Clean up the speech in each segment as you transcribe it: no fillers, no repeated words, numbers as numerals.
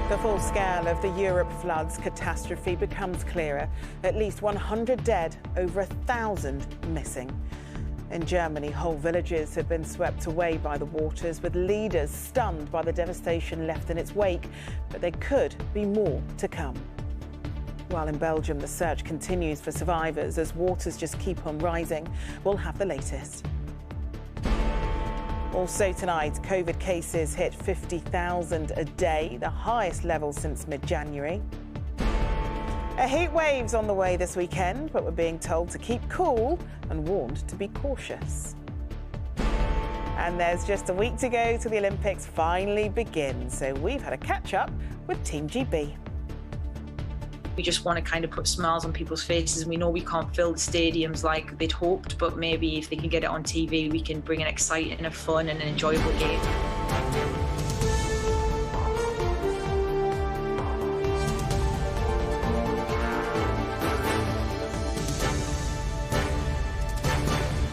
The full scale of the Europe floods catastrophe becomes clearer. At least 100 dead, over 1,000 missing. In Germany, whole villages have been swept away by the waters, with leaders stunned by the devastation left in its wake. But there could be more to come. While in Belgium, the search continues for survivors as waters just keep on rising. We'll have the latest. Also tonight, COVID cases hit 50,000 a day, the highest level since mid-January. A heat wave's on the way this weekend, but we're being told to keep cool and warned to be cautious. And there's just a week to go till the Olympics finally begin, so we've had a catch-up with Team GB. We just want to kind of put smiles on people's faces. We know we can't fill the stadiums like they'd hoped, but maybe if they can get it on TV, we can bring an exciting, a fun and an enjoyable game.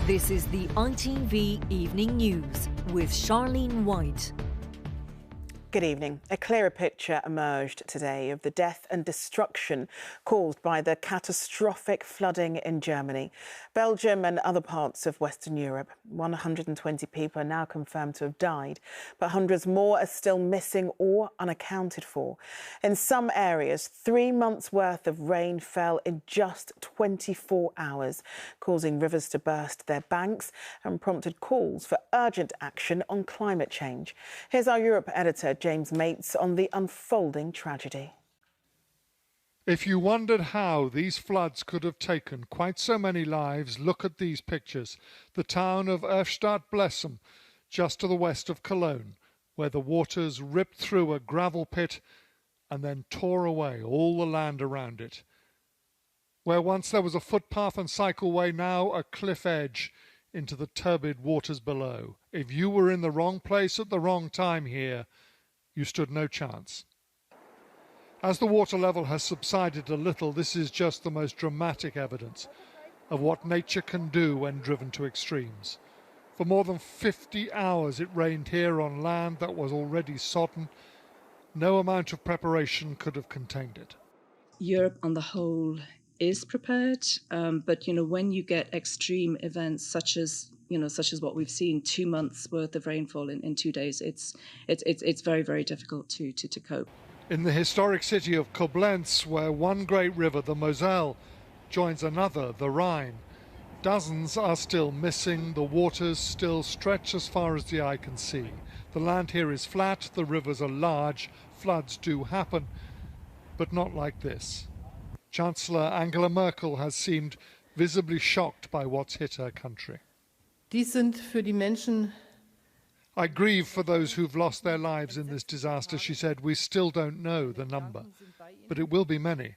This is the ITV Evening News with Charlene White. Good evening. A clearer picture emerged today of the death and destruction caused by the catastrophic flooding in Germany, Belgium and other parts of Western Europe. 120 people are now confirmed to have died, but hundreds more are still missing or unaccounted for. In some areas, 3 months' worth of rain fell in just 24 hours, causing rivers to burst their banks and prompted calls for urgent action on climate change. Here's our Europe editor, James Mates, on the unfolding tragedy. If you wondered how these floods could have taken quite so many lives, look at these pictures. The town of Erftstadt-Blessem, just to the west of Cologne, where the waters ripped through a gravel pit and then tore away all the land around it. Where once there was a footpath and cycleway, now a cliff edge into the turbid waters below. If you were in the wrong place at the wrong time here, you stood no chance. As the water level has subsided a little, this is just the most dramatic evidence of what nature can do when driven to extremes. For more than 50 hours it rained here on land that was already sodden. No amount of preparation could have contained it. Europe on the whole is prepared, but when you get extreme events such as what we've seen, 2 months worth of rainfall in 2 days, it's very, very difficult to cope. In the historic city of Koblenz, where one great river, the Moselle, joins another, the Rhine, dozens are still missing. The waters still stretch as far as the eye can see. The land here is flat, the rivers are large, floods do happen, but not like this. Chancellor Angela Merkel has seemed visibly shocked by what's hit her country. I grieve for those who've lost their lives in this disaster, she said. We still don't know the number, but it will be many.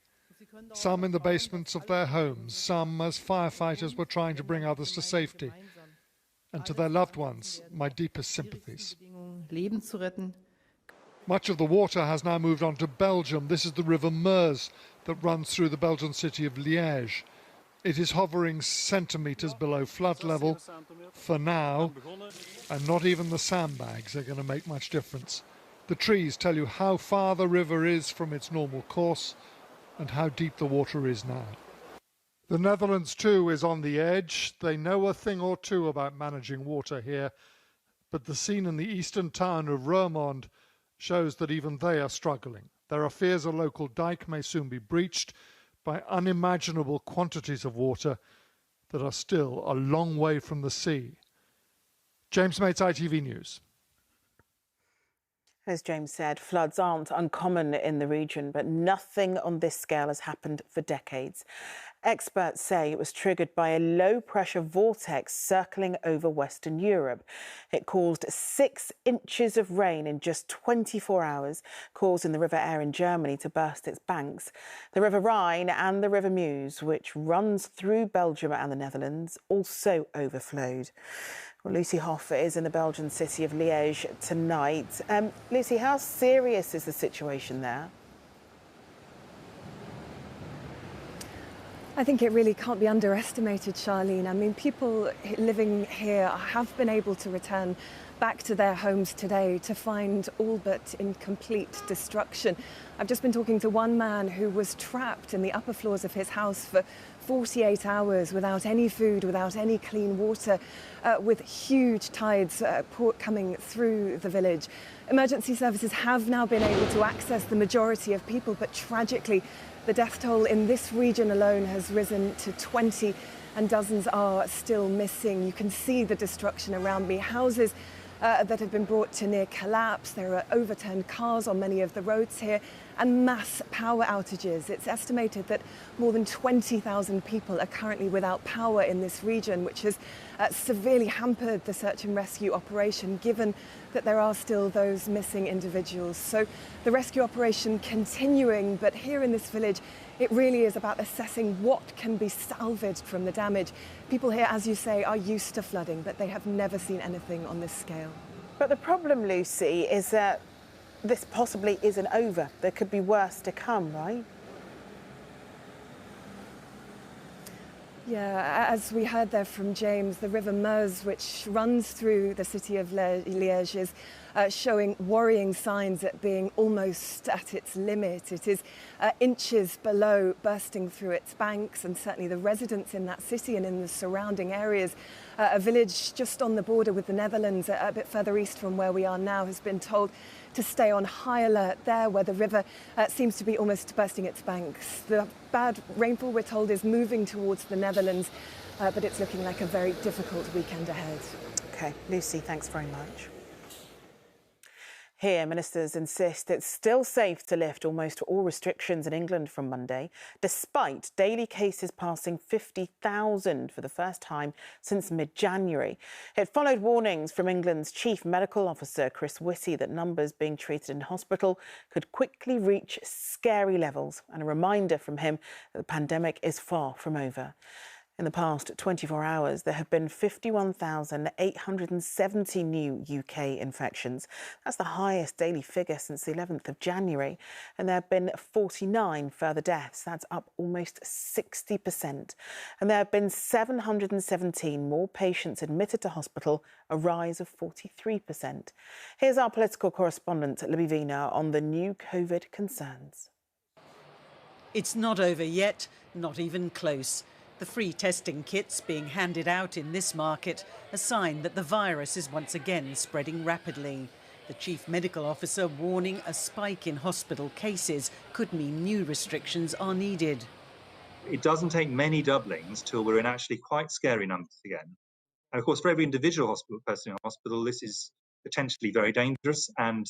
Some in the basements of their homes, some as firefighters were trying to bring others to safety. And to their loved ones, my deepest sympathies. Much of the water has now moved on to Belgium. This is the river Meuse that runs through the Belgian city of Liège. It is hovering centimetres below flood level for now, and not even the sandbags are going to make much difference. The trees tell you how far the river is from its normal course and how deep the water is now. The Netherlands too is on the edge. They know a thing or two about managing water here, but the scene in the eastern town of Roermond shows that even they are struggling. There are fears a local dike may soon be breached by unimaginable quantities of water that are still a long way from the sea. James Mates, ITV News. As James said, floods aren't uncommon in the region, but nothing on this scale has happened for decades. Experts say it was triggered by a low-pressure vortex circling over Western Europe. It caused 6 inches of rain in just 24 hours, causing the River Aire in Germany to burst its banks. The River Rhine and the River Meuse, which runs through Belgium and the Netherlands, also overflowed. Well, Lucy Hoff is in the Belgian city of Liège tonight. Lucy, how serious is the situation there? I think it really can't be underestimated, Charlene. I mean, people living here have been able to return back to their homes today to find all but in complete destruction. I've just been talking to one man who was trapped in the upper floors of his house for 48 hours without any food, without any clean water, with huge tides coming through the village. Emergency services have now been able to access the majority of people, but tragically, the death toll in this region alone has risen to 20 and dozens are still missing. You can see the destruction around me. Houses that have been brought to near collapse. There are overturned cars on many of the roads here and mass power outages. It's estimated that more than 20,000 people are currently without power in this region, which has severely hampered the search and rescue operation, given that there are still those missing individuals. So the rescue operation continuing, but here in this village, it really is about assessing what can be salvaged from the damage. People here, as you say, are used to flooding, but they have never seen anything on this scale. But the problem, Lucy, is that this possibly isn't over. There could be worse to come, right? Yeah, as we heard there from James, the River Meuse, which runs through the city of Liège, is showing worrying signs at being almost at its limit. It is inches below bursting through its banks, and certainly the residents in that city and in the surrounding areas. A village just on the border with the Netherlands, a bit further east from where we are now, has been told to stay on high alert there, where the river seems to be almost bursting its banks. The bad rainfall, we're told, is moving towards the Netherlands, but it's looking like a very difficult weekend ahead. OK, Lucy, thanks very much. Here, ministers insist it's still safe to lift almost all restrictions in England from Monday, despite daily cases passing 50,000 for the first time since mid-January. It followed warnings from England's chief medical officer, Chris Whitty, that numbers being treated in hospital could quickly reach scary levels, and a reminder from him that the pandemic is far from over. In the past 24 hours, there have been 51,870 new UK infections. That's the highest daily figure since the 11th of January. And there have been 49 further deaths. That's up almost 60%. And there have been 717 more patients admitted to hospital, a rise of 43%. Here's our political correspondent, Libby Vina, on the new COVID concerns. It's not over yet, not even close. The free testing kits being handed out in this market, a sign that the virus is once again spreading rapidly. The chief medical officer warning a spike in hospital cases could mean new restrictions are needed. It doesn't take many doublings till we're in actually quite scary numbers again. And of course, for every individual person in hospital, this is potentially very dangerous, and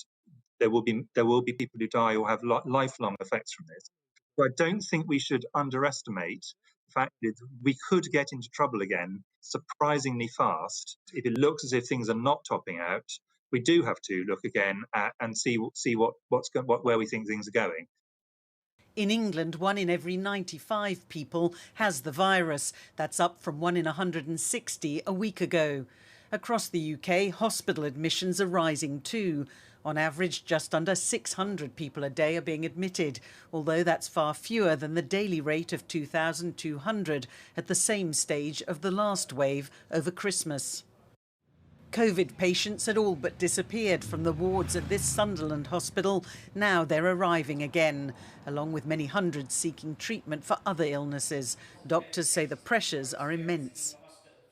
there will be people who die or have lifelong effects from this. So I don't think we should underestimate the fact that we could get into trouble again surprisingly fast. If it looks as if things are not topping out, we do have to look again and see where we think things are going. In England, 1 in every 95 people has the virus. That's up from 1 in 160 a week ago. Across the UK, hospital admissions are rising too. On average, just under 600 people a day are being admitted, although that's far fewer than the daily rate of 2,200 at the same stage of the last wave over Christmas. COVID patients had all but disappeared from the wards at this Sunderland hospital. Now they're arriving again, along with many hundreds seeking treatment for other illnesses. Doctors say the pressures are immense.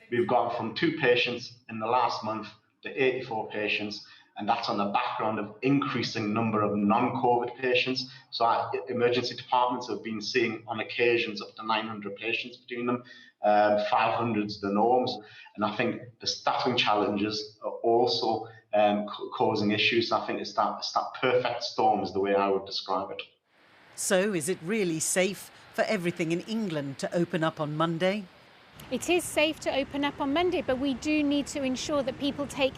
We've gone from 2 patients in the last month to 84 patients, and that's on the background of increasing number of non-COVID patients. So our emergency departments have been seeing on occasions up to 900 patients between them. 500's the norms, and I think the staffing challenges are also causing issues. I think it's that perfect storm is the way I would describe it. So is it really safe for everything in England to open up on Monday? It is safe to open up on Monday, but we do need to ensure that people take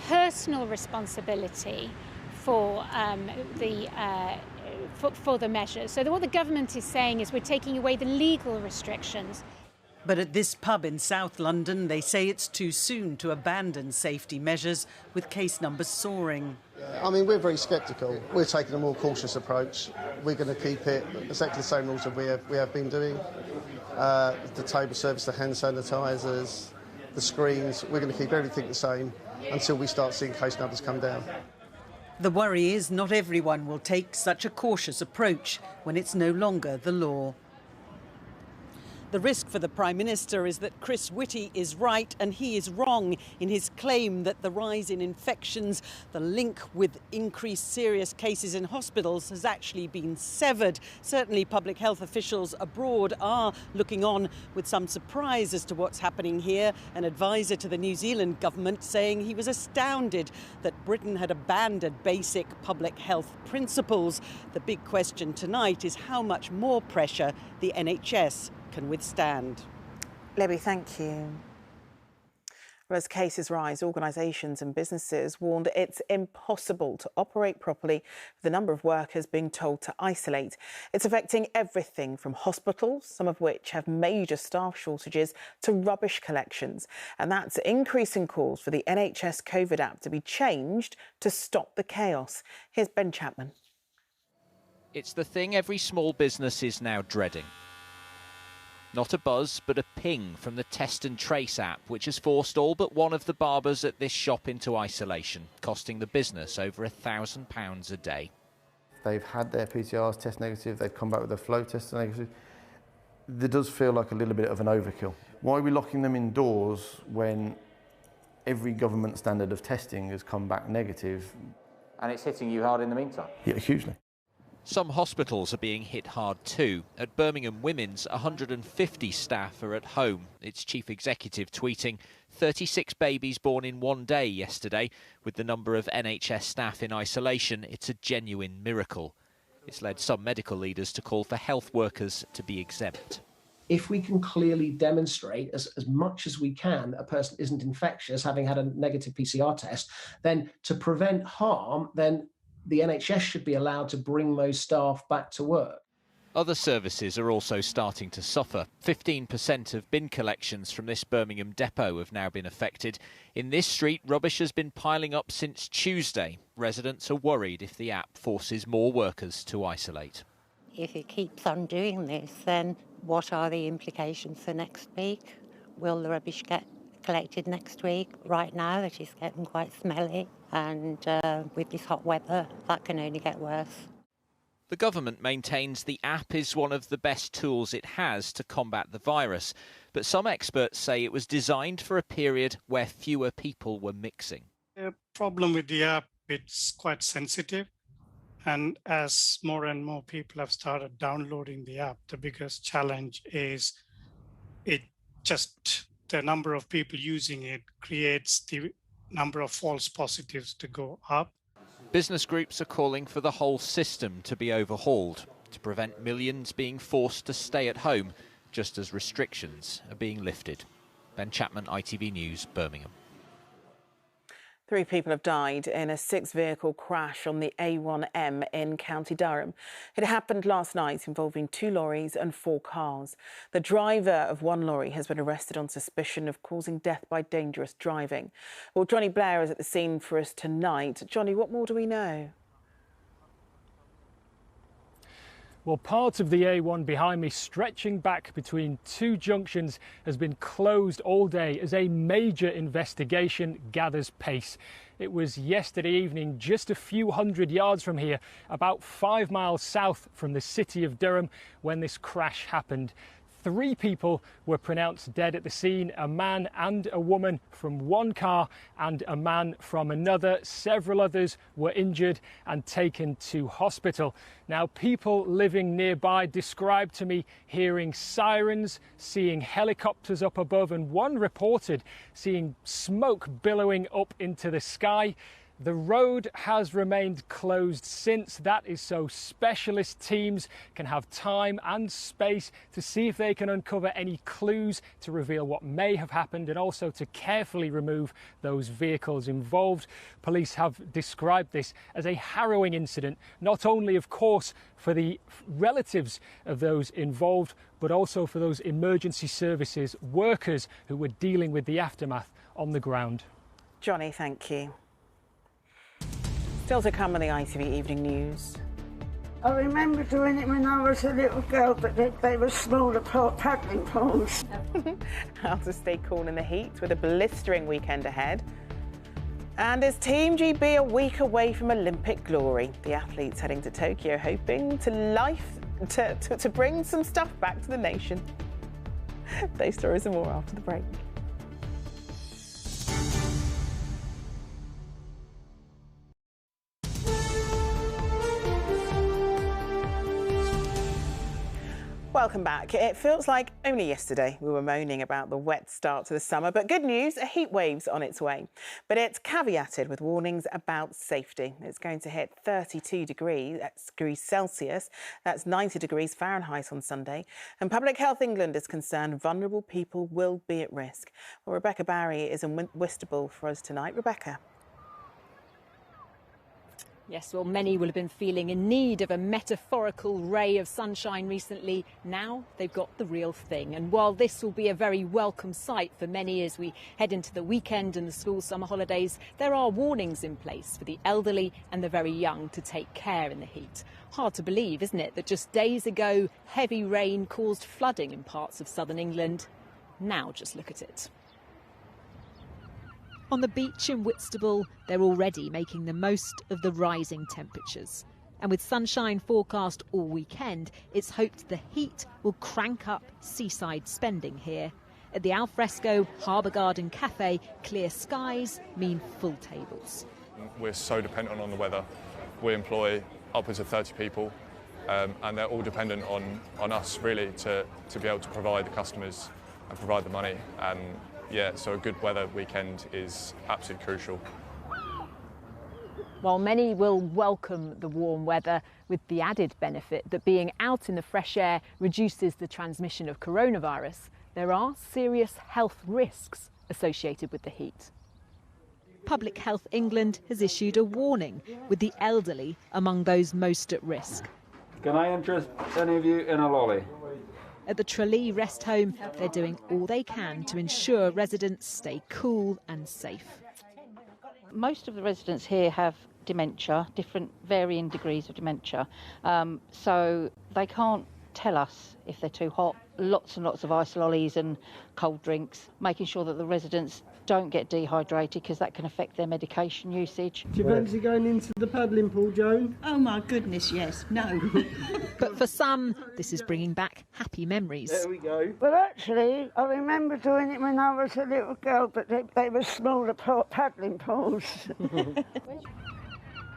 personal responsibility for the measures. So what the government is saying is we're taking away the legal restrictions. But at this pub in South London, they say it's too soon to abandon safety measures, with case numbers soaring. I mean, we're very sceptical. We're taking a more cautious approach. We're going to keep it exactly the same rules that we have been doing. The table service, the hand sanitisers, the screens, we're going to keep everything the same. until we start seeing case numbers come down. The worry is not everyone will take such a cautious approach when it's no longer the law. The risk for the Prime Minister is that Chris Whitty is right and he is wrong in his claim that the rise in infections, the link with increased serious cases in hospitals, has actually been severed. Certainly public health officials abroad are looking on with some surprise as to what's happening here. An advisor to the New Zealand government saying he was astounded that Britain had abandoned basic public health principles. The big question tonight is how much more pressure the NHS can withstand. Libby, thank you. As cases rise, organisations and businesses warned it's impossible to operate properly with the number of workers being told to isolate. It's affecting everything from hospitals, some of which have major staff shortages, to rubbish collections. And that's increasing calls for the NHS COVID app to be changed to stop the chaos. Here's Ben Chapman. It's the thing every small business is now dreading. Not a buzz, but a ping from the Test and Trace app, which has forced all but one of the barbers at this shop into isolation, costing the business over £1,000 a day. They've had their PCRs test negative, they've come back with a flow test negative. There does feel like a little bit of an overkill. Why are we locking them indoors when every government standard of testing has come back negative? And it's hitting you hard in the meantime? Yeah, hugely. Some hospitals are being hit hard too. At Birmingham Women's, 150 staff are at home. Its chief executive tweeting, 36 babies born in one day yesterday. With the number of NHS staff in isolation, it's a genuine miracle. It's led some medical leaders to call for health workers to be exempt. If we can clearly demonstrate as much as we can a person isn't infectious, having had a negative PCR test, then to prevent harm, then the NHS should be allowed to bring those staff back to work. Other services are also starting to suffer. 15% of bin collections from this Birmingham depot have now been affected. In this street, rubbish has been piling up since Tuesday. Residents are worried if the app forces more workers to isolate. If it keeps on doing this, then what are the implications for next week? Will the rubbish get collected next week? Right now it is getting quite smelly, and with this hot weather that can only get worse. The government maintains the app is one of the best tools it has to combat the virus, but some experts say it was designed for a period where fewer people were mixing. The problem with the app, it's quite sensitive, and as more and more people have started downloading the app, the biggest challenge is the number of people using it creates the number of false positives to go up. Business groups are calling for the whole system to be overhauled to prevent millions being forced to stay at home just as restrictions are being lifted. Ben Chapman, ITV News, Birmingham. 3 people have died in a 6-vehicle crash on the A1M in County Durham. It happened last night involving 2 lorries and 4 cars. The driver of one lorry has been arrested on suspicion of causing death by dangerous driving. Well, Johnny Blair is at the scene for us tonight. Johnny, what more do we know? Well, part of the A1 behind me, stretching back between 2 junctions, has been closed all day as a major investigation gathers pace. It was yesterday evening, just a few hundred yards from here, about 5 miles south from the city of Durham, when this crash happened. 3 people were pronounced dead at the scene, a man and a woman from one car and a man from another. Several others were injured and taken to hospital. Now, people living nearby described to me hearing sirens, seeing helicopters up above, and one reported seeing smoke billowing up into the sky. The road has remained closed since. That is so specialist teams can have time and space to see if they can uncover any clues to reveal what may have happened, and also to carefully remove those vehicles involved. Police have described this as a harrowing incident, not only, of course, for the relatives of those involved, but also for those emergency services workers who were dealing with the aftermath on the ground. Johnny, thank you. Still to come on the ITV Evening News. I remember doing it when I was a little girl, but they were smaller paddling pools. How to stay cool in the heat with a blistering weekend ahead. And is Team GB a week away from Olympic glory? The athletes heading to Tokyo hoping to bring some stuff back to the nation. Those stories and more after the break. Welcome back. It feels like only yesterday we were moaning about the wet start to the summer, but good news, a heat wave's on its way. But it's caveated with warnings about safety. It's going to hit 32 degrees Celsius, that's 90 degrees Fahrenheit on Sunday. And Public Health England is concerned vulnerable people will be at risk. Well, Rebecca Barry is in Whitstable for us tonight. Rebecca. Yes, well, many will have been feeling in need of a metaphorical ray of sunshine recently. Now they've got the real thing. And while this will be a very welcome sight for many as we head into the weekend and the school summer holidays, there are warnings in place for the elderly and the very young to take care in the heat. Hard to believe, isn't it, that just days ago, heavy rain caused flooding in parts of southern England. Now just look at it. On the beach in Whitstable, they're already making the most of the rising temperatures. And with sunshine forecast all weekend, it's hoped the heat will crank up seaside spending here. At the alfresco Harbour Garden Cafe, clear skies mean full tables. We're so dependent on the weather. We employ upwards of 30 people and they're all dependent on us really to be able to provide the customers and provide the money. Yeah, so a good weather weekend is absolutely crucial. While many will welcome the warm weather with the added benefit that being out in the fresh air reduces the transmission of coronavirus, there are serious health risks associated with the heat. Public Health England has issued a warning with the elderly among those most at risk. Can I interest any of you in a lolly? At the Tralee Rest Home, they're doing all they can to ensure residents stay cool and safe. Most of the residents here have dementia, different varying degrees of dementia, so they can't tell us if they're too hot. Lots and lots of ice lollies and cold drinks, making sure that the residents don't get dehydrated because that can affect their medication usage. Do you fancy going into the paddling pool, Joan? Oh my goodness, yes. No. But for some, this is bringing back happy memories. There we go. Well, actually, I remember doing it when I was a little girl, but they were smaller paddling pools.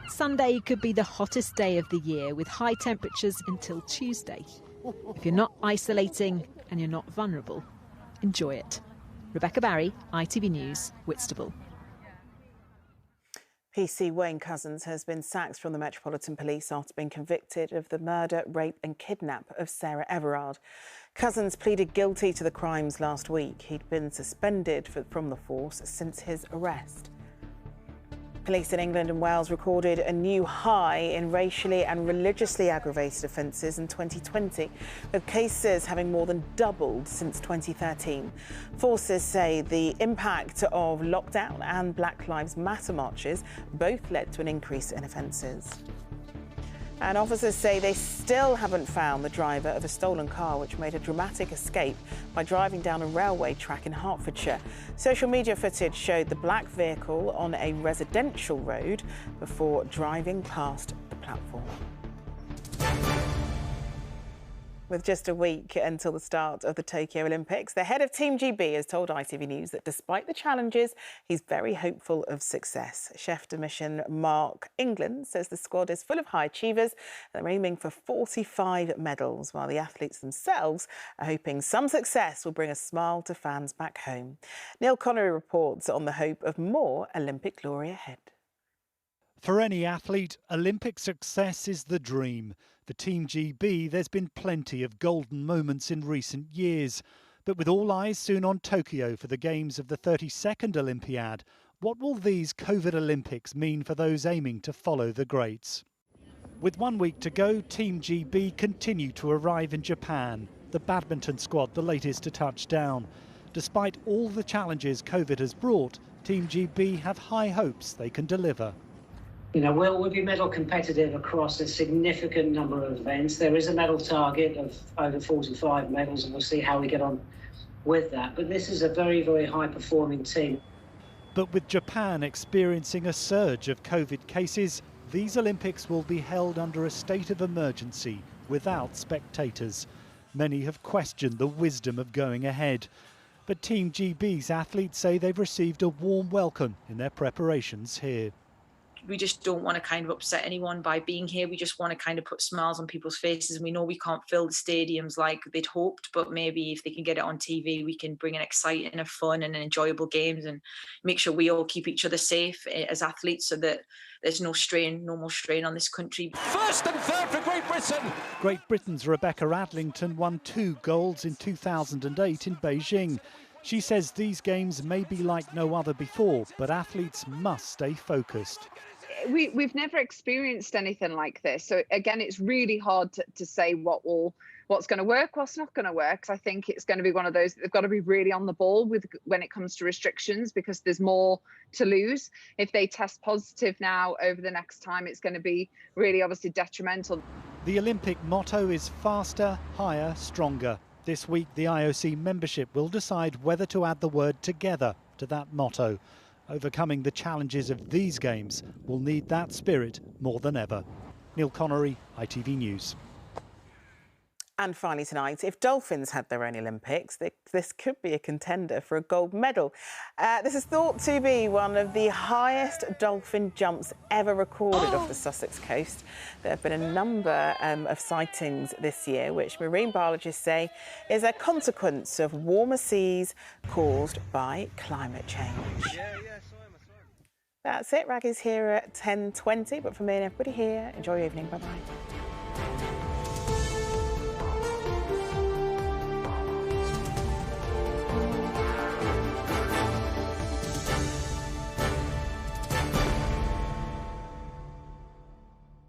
Sunday could be the hottest day of the year with high temperatures until Tuesday. If you're not isolating and you're not vulnerable, enjoy it. Rebecca Barry, ITV News, Whitstable. PC Wayne Couzens has been sacked from the Metropolitan Police after being convicted of the murder, rape and kidnap of Sarah Everard. Couzens pleaded guilty to the crimes last week. He'd been suspended from the force since his arrest. Police in England and Wales recorded a new high in racially and religiously aggravated offences in 2020, with cases having more than doubled since 2013. Forces say the impact of lockdown and Black Lives Matter marches both led to an increase in offences. And officers say they still haven't found the driver of a stolen car which made a dramatic escape by driving down a railway track in Hertfordshire. Social media footage showed the black vehicle on a residential road before driving past the platform. With just a week until the start of the Tokyo Olympics, the head of Team GB has told ITV News that despite the challenges, he's very hopeful of success. Chef de mission Mark England says the squad is full of high achievers. They're aiming for 45 medals, while the athletes themselves are hoping some success will bring a smile to fans back home. Neil Connery reports on the hope of more Olympic glory ahead. For any athlete, Olympic success is the dream. For Team GB, there's been plenty of golden moments in recent years. But with all eyes soon on Tokyo for the games of the 32nd Olympiad, what will these COVID Olympics mean for those aiming to follow the greats? With 1 week to go, Team GB continue to arrive in Japan. The badminton squad the latest to touch down. Despite all the challenges COVID has brought, Team GB have high hopes they can deliver. You know, we'll be medal competitive across a significant number of events. There is a medal target of over 45 medals, and we'll see how we get on with that. But this is a very, very high-performing team. But with Japan experiencing a surge of COVID cases, these Olympics will be held under a state of emergency without spectators. Many have questioned the wisdom of going ahead. But Team GB's athletes say they've received a warm welcome in their preparations here. We just don't want to kind of upset anyone by being here. We just want to kind of put smiles on people's faces. And we know we can't fill the stadiums like they'd hoped, but maybe if they can get it on TV, we can bring an exciting and fun and enjoyable games and make sure we all keep each other safe as athletes so that there's no more strain on this country. First and third for Great Britain. Great Britain's Rebecca Adlington won 2 golds in 2008 in Beijing. She says these games may be like no other before, but athletes must stay focused. We've never experienced anything like this. So again, it's really hard to say what's going to work, what's not going to work. I think it's going to be one of those, they've got to be really on the ball when it comes to restrictions, because there's more to lose. If they test positive now over the next time, it's going to be really obviously detrimental. The Olympic motto is faster, higher, stronger. This week, the IOC membership will decide whether to add the word together to that motto. Overcoming the challenges of these games will need that spirit more than ever. Neil Connery, ITV News. And finally tonight, if dolphins had their own Olympics, this could be a contender for a gold medal. This is thought to be one of the highest dolphin jumps ever recorded off the Sussex coast. There have been a number of sightings this year, which marine biologists say is a consequence of warmer seas caused by climate change. That's it. Raggy's here at 10:20, but for me and everybody here, enjoy your evening. Bye-bye.